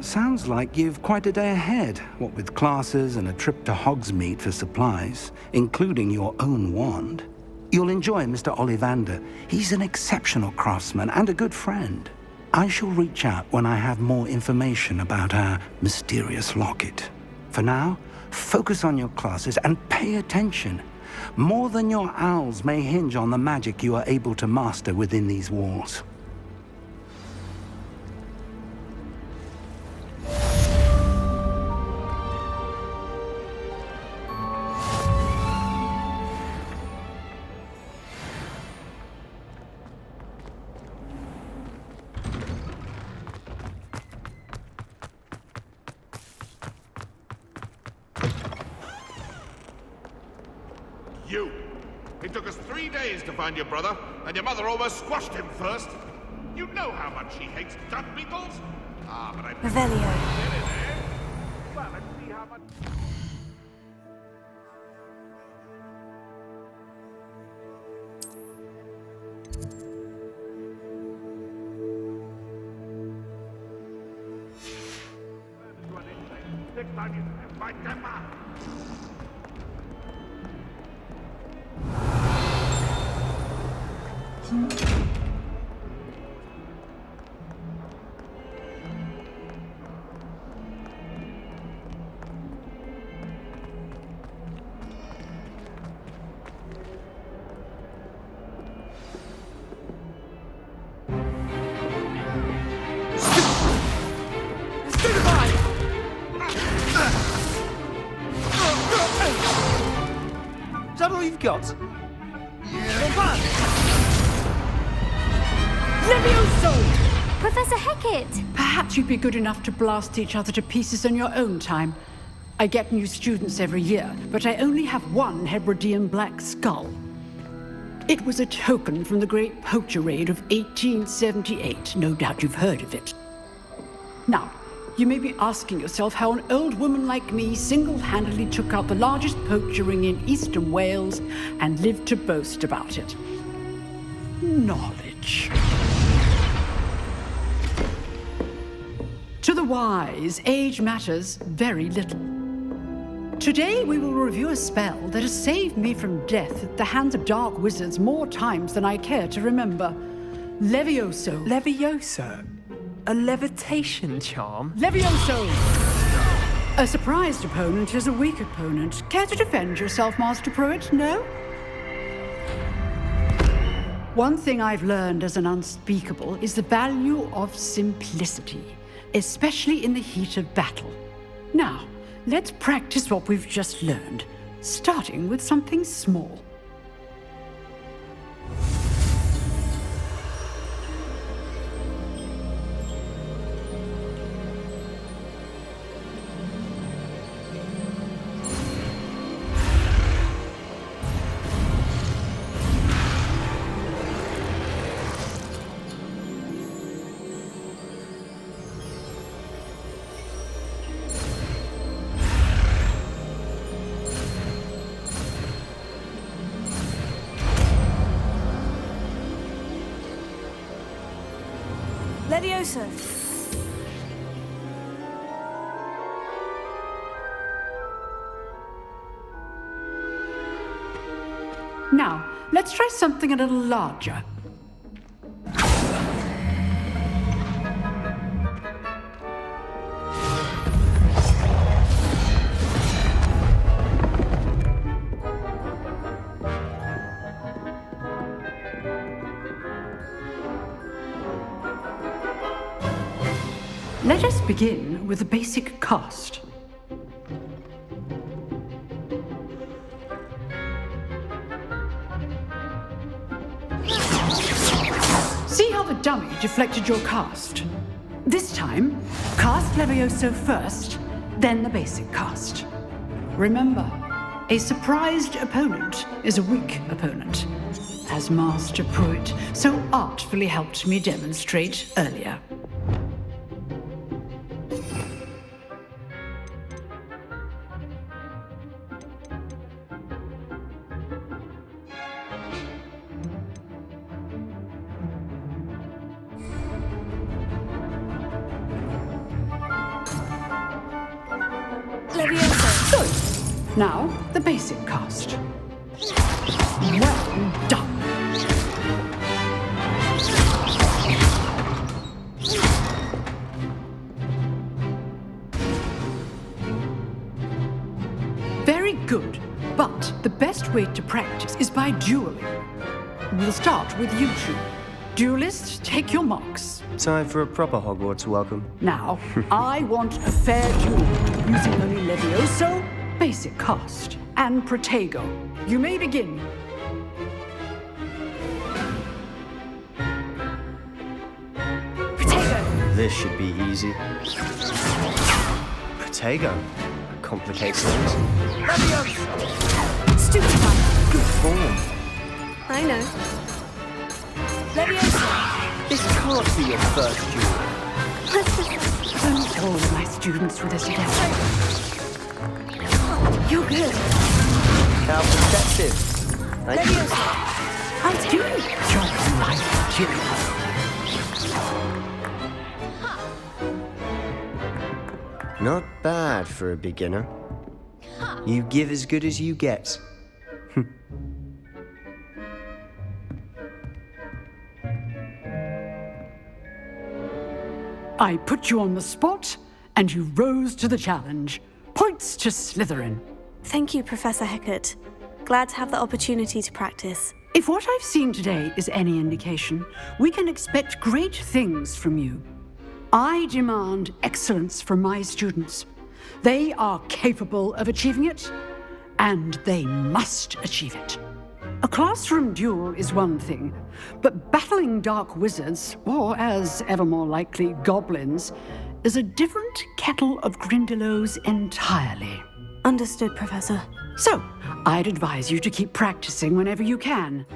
Sounds like you've quite a day ahead, what with classes and a trip to Hogsmeade for supplies, including your own wand. You'll enjoy Mr. Ollivander. He's an exceptional craftsman and a good friend. I shall reach out when I have more information about our mysterious locket. For now, focus on your classes and pay attention. More than your owls may hinge on the magic you are able to master within these walls. You! It took us 3 days to find your brother, and your mother almost squashed him first. You know how much she hates dung beetles? Ah, but I... Revelio. Well, let's see how much... Next time you have my temper! Is that all you've got? Levioso! Professor Hecat! Perhaps you'd be good enough to blast each other to pieces in your own time. I get new students every year, but I only have one Hebridean black skull. It was a token from the Great Poacher Raid of 1878. No doubt you've heard of it. Now, you may be asking yourself how an old woman like me single-handedly took out the largest poacher ring in eastern Wales and lived to boast about it. Knowledge. To the wise, age matters very little. Today we will review a spell that has saved me from death at the hands of dark wizards more times than I care to remember. Levioso. Levioso? A levitation charm? Levioso! A surprised opponent is a weak opponent. Care to defend yourself, Master Pruitt? No? One thing I've learned as an unspeakable is the value of simplicity, especially in the heat of battle. Now, let's practice what we've just learned, starting with something small. Levioso! Now, let's try something a little larger. Let us begin with the basic cast. See how the dummy deflected your cast? This time, cast Levioso first, then the basic cast. Remember, a surprised opponent is a weak opponent, as Master Pruitt so artfully helped me demonstrate earlier. Levioso. Good. Now, the basic cast. Well done. Very good. But the best way to practice is by dueling. We'll start with you two. Duelists, take your marks. Time for a proper Hogwarts welcome. Now, I want a fair duel using only Levioso, basic cast, and Protego. You may begin. Protego. This should be easy. Protego. Complicates things. Stupefy. Good form. I know. Leviosa. This can't be your first duel. Almost all of my students were this adept. You're good. How perceptive. Thank you. Leviosa. I'm doing job life, too. Not bad for a beginner. You give as good as you get. I put you on the spot, and you rose to the challenge. Points to Slytherin. Thank you, Professor Hecat. Glad to have the opportunity to practice. If what I've seen today is any indication, we can expect great things from you. I demand excellence from my students. They are capable of achieving it, and they must achieve it. A classroom duel is one thing, but battling dark wizards, or as ever more likely, goblins, is a different kettle of Grindylows entirely. Understood, Professor. So, I'd advise you to keep practicing whenever you can.